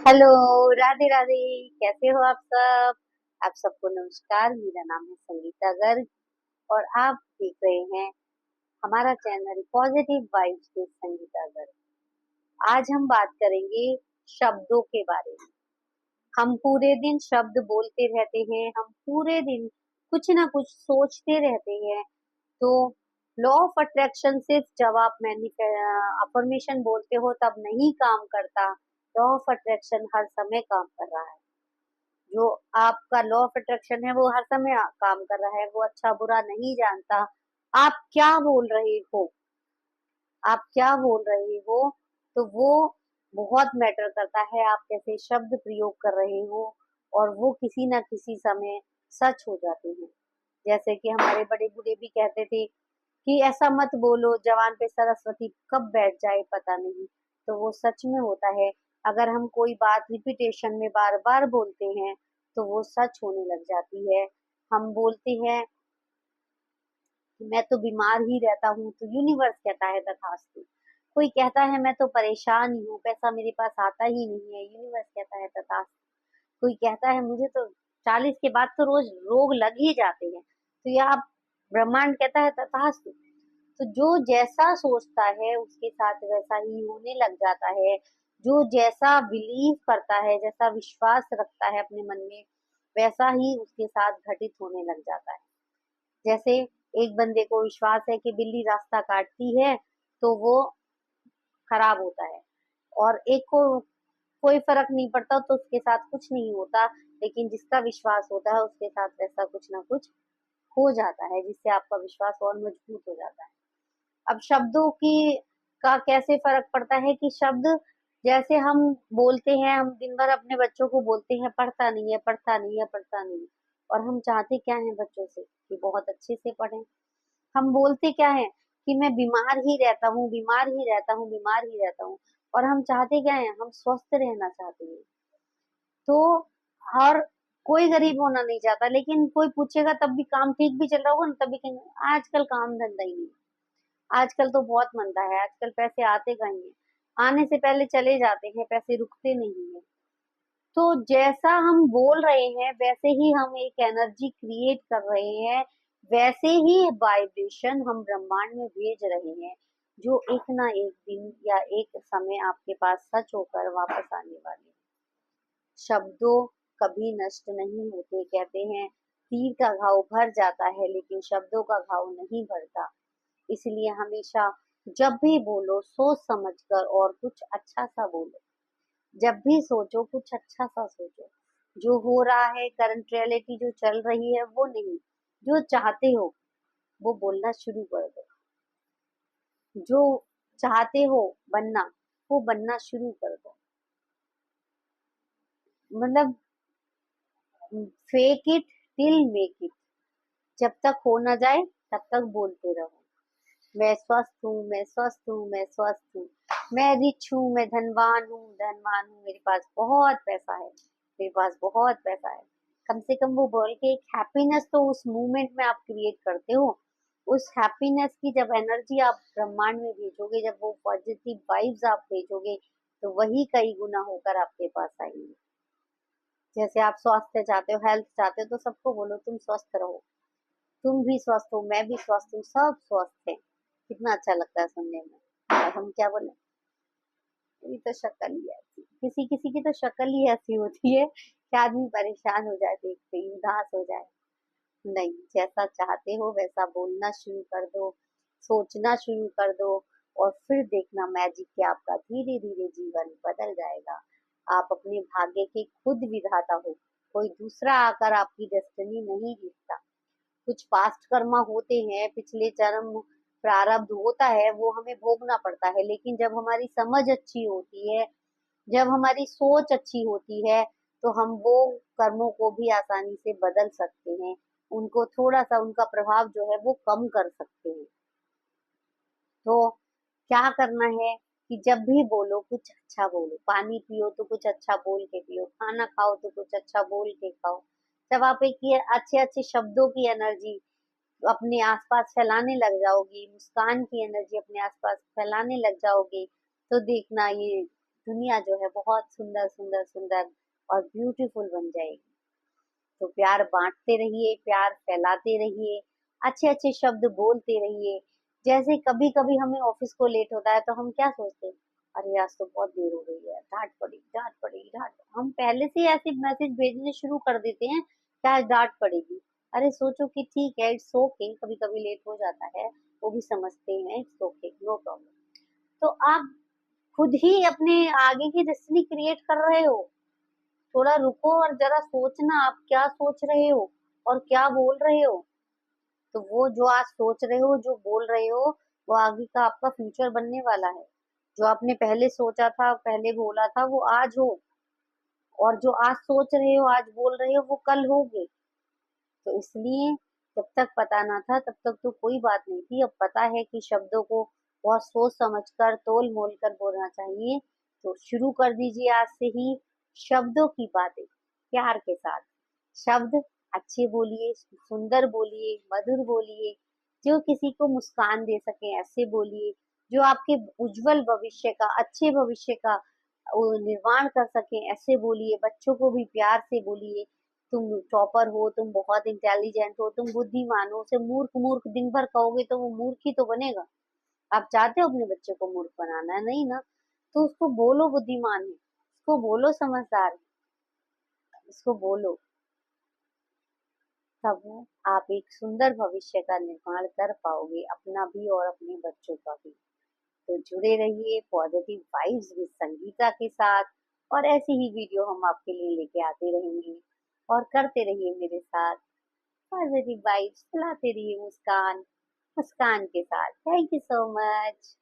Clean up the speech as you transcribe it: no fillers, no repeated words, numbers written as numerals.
Hello, Radhe Radhe. कैसे हो आप सब? आप सबको नमस्कार। मेरा नाम है संगीता गर्ग और आप देख रहे हैं हमारा channel positive vibes with Sangeeta Garg. आज हम बात करेंगे शब्दों के बारे में। हम पूरे दिन शब्द बोलते रहते हैं, हम पूरे दिन कुछ ना कुछ सोचते रहते हैं। तो लॉ ऑफ अट्रैक्शन सिर्फ जब आप अफर्मेशन बोलते हो तब नहीं काम करता। लॉ ऑफ अट्रैक्शन हर समय काम कर रहा है। जो आपका लॉ ऑफ अट्रैक्शन है वो हर समय काम कर रहा है, वो अच्छा बुरा नहीं जानता। आप क्या बोल रहे हो, आप क्या बोल रहे हो, तो वो बहुत मैटर करता है। आप कैसे शब्द प्रयोग कर रहे हो और वो किसी ना किसी समय सच हो जाते हैं। जैसे कि हमारे बड़े बूढ़े भी कहते थे कि ऐसा मत बोलो, जवान पे सरस्वती कब बैठ जाए पता नहीं। तो वो सच में होता है। अगर हम कोई बात रिपीटेशन में बार बार बोलते हैं तो वो सच होने लग जाती है। हम बोलते हैं कि मैं तो बीमार ही रहता हूँ तो यूनिवर्स कहता है तथास्तु। कोई कहता है मैं तो परेशान ही हूँ, पैसा मेरे पास आता ही नहीं है, यूनिवर्स कहता है तथास्तु। कोई कहता है मुझे तो 40 के बाद तो रोज रोग लग ही जाते हैं, तो यह आप ब्रह्मांड कहता है तथास्तु। तो जो जैसा सोचता है उसके साथ वैसा ही होने लग जाता है। जो जैसा बिलीव करता है, जैसा विश्वास रखता है अपने मन में, वैसा ही उसके साथ घटित होने लग जाता है। जैसे एक बंदे को विश्वास है कि बिल्ली रास्ता काटती है तो वो खराब होता है, और एक को कोई फर्क नहीं पड़ता तो उसके साथ कुछ नहीं होता। लेकिन जिसका विश्वास होता है उसके साथ वैसा कुछ ना कुछ हो जाता है, जिससे आपका विश्वास और मजबूत हो जाता है। अब शब्दों की का कैसे फर्क पड़ता है कि शब्द जैसे हम बोलते हैं, हम दिन भर अपने बच्चों को बोलते हैं पढ़ता नहीं है, पढ़ता नहीं है, पढ़ता नहीं है। और हम चाहते क्या है बच्चों से कि बहुत अच्छे से पढ़ें। हम बोलते क्या है कि मैं बीमार ही रहता हूँ, बीमार ही रहता हूँ, बीमार ही रहता हूँ। और हम चाहते क्या है, हम स्वस्थ रहना चाहते हैं। तो हर कोई गरीब होना नहीं चाहता, लेकिन कोई पूछेगा तब भी काम ठीक भी चल रहा होगा ना तब भी कहेंगे आजकल काम धंधा ही नहीं, आजकल तो बहुत मंदा है, आजकल पैसे आते कहीं हैं, आने से पहले चले जाते हैं, पैसे रुकते नहीं है। तो जैसा हम बोल रहे हैं वैसे ही हम एक एनर्जी क्रिएट कर रहे हैं, वैसे ही वाइब्रेशन हम ब्रह्मांड में भेज रहे हैं, जो एक ना एक दिन या एक समय आपके पास सच होकर वापस आने वाले हैं। शब्दों कभी नष्ट नहीं होते। कहते हैं तीर का घाव भर जाता है लेकिन शब्दों का घाव नहीं भरता। इसलिए हमेशा जब भी बोलो सोच समझ कर और कुछ अच्छा सा बोलो। जब भी सोचो कुछ अच्छा सा सोचो। जो हो रहा है करंट रियलिटी जो चल रही है वो नहीं, जो चाहते हो वो बोलना शुरू कर दो। जो चाहते हो बनना वो बनना शुरू कर दो। मतलब fake it till make it. जब तक हो ना जाए तब तक बोलते रहो मैं स्वस्थ हूँ, मैं स्वस्थ हूँ, मैं स्वस्थ हूँ, मैं रिच हूँ, मैं धनवान हूँ, धनवान हूँ, मेरे पास बहुत पैसा है, मेरे पास बहुत पैसा है। कम से कम वो बोल के एक हैप्पीनेस तो उस मूवमेंट में आप क्रिएट करते हो। उस हैप्पीनेस की जब एनर्जी आप ब्रह्मांड में भेजोगे, जब वो पॉजिटिव वाइब्स आप भेजोगे, तो वही कई गुना होकर आपके पास आएंगे। जैसे आप स्वास्थ्य चाहते हो, हेल्थ चाहते हो, तो सबको बोलो तुम स्वस्थ रहो। तुम भी स्वस्थ हो, मैं भी स्वस्थ हूँ, सब स्वस्थ है। कितना अच्छा लगता है सुनने में। और हम क्या बोले, मेरी तो शक्ल ही ऐसी, किसी किसी की तो शक्ल ही ऐसी होती है कि आदमी परेशान हो जाए, देखते ही उदास हो जाए। नहीं, जैसा चाहते हो वैसा बोलना शुरू कर दो, सोचना शुरू कर दो, और फिर देखना मैजिक कि आपका धीरे धीरे जीवन बदल जाएगा। आप अपने भाग्य के खुद विधाता हो। कोई दूसरा आकर आपकी डेस्टिनी नहीं लिखता। कुछ पास्ट कर्मा होते हैं, पिछले जन्म प्रारब्ध होता है, वो हमें भोगना पड़ता है। लेकिन जब हमारी समझ अच्छी होती है, जब हमारी सोच अच्छी होती है, तो हम वो कर्मों को भी आसानी से बदल सकते हैं। उनको थोड़ा सा उनका प्रभाव जो है वो कम कर सकते हैं। तो क्या करना है कि जब भी बोलो कुछ अच्छा बोलो। पानी पियो तो कुछ अच्छा बोल के पियो, खाना खाओ तो कुछ अच्छा बोल के खाओ। जब आप एक ये अच्छे अच्छे शब्दों की एनर्जी अपने आसपास फैलाने लग जाओगी, मुस्कान की एनर्जी अपने आसपास फैलाने लग जाओगे, तो देखना ये दुनिया जो है बहुत सुंदर सुंदर सुंदर और ब्यूटीफुल बन जाएगी। तो प्यार बांटते रहिए, प्यार फैलाते रहिए, अच्छे अच्छे शब्द बोलते रहिए। जैसे कभी कभी हमें ऑफिस को लेट होता है तो हम क्या सोचते हैं, अरे आज तो बहुत देर हो गई है, डांट पड़ी डांट पड़ी डांट। हम पहले से ही ऐसे मैसेज भेजने शुरू कर देते हैं कि आज डांट पड़ेगी। अरे सोचो कि ठीक है, इट्स ओके, कभी कभी लेट हो जाता है, वो भी समझते हैं, इट्स ओके, नो प्रॉब्लम। तो आप खुद ही अपने आगे की डेस्टिनी क्रिएट कर रहे हो। थोड़ा रुको और जरा सोचना आप क्या सोच रहे हो और क्या बोल रहे हो। तो वो जो आज सोच रहे हो, जो बोल रहे हो, वो आगे का आपका फ्यूचर बनने वाला है। जो आपने पहले सोचा था, पहले बोला था, वो आज हो। और जो आज सोच रहे हो, आज बोल रहे हो, वो कल होगे। तो इसलिए जब तक पता ना था तब तक तो कोई बात नहीं थी, अब पता है कि शब्दों को बहुत सोच समझ कर, तोल मोल कर बोलना चाहिए। तो शुरू कर दीजिए आज से ही शब्दों की बातें प्यार के साथ। शब्द अच्छे बोलिए, सुंदर बोलिए, मधुर बोलिए, जो किसी को मुस्कान दे सके ऐसे बोलिए, जो आपके उज्जवल भविष्य का, अच्छे भविष्य का निर्माण कर सके ऐसे बोलिए। बच्चों को भी प्यार से बोलिए, तुम टॉपर हो, तुम बहुत इंटेलिजेंट हो, तुम बुद्धिमान हो। उसे मूर्ख मूर्ख दिन भर कहोगे तो वो मूर्ख ही तो बनेगा। आप चाहते हो अपने बच्चे को मूर्ख बनाना? नहीं ना। तो उसको बोलो बुद्धिमान है, उसको बोलो समझदार है, उसको बोलो। तब आप एक सुंदर भविष्य का निर्माण कर पाओगे, अपना भी और अपने बच्चों का भी। तो जुड़े रहिए पॉजिटिव वाइब्स विद संगीता के साथ, और ऐसी ही वीडियो हम आपके लिए लेके आते रहेंगे। और करते रहिए मेरे साथ पॉजिटिव वाइब्स, फैलाते रहिए मुस्कान, मुस्कान के साथ। Thank you so much.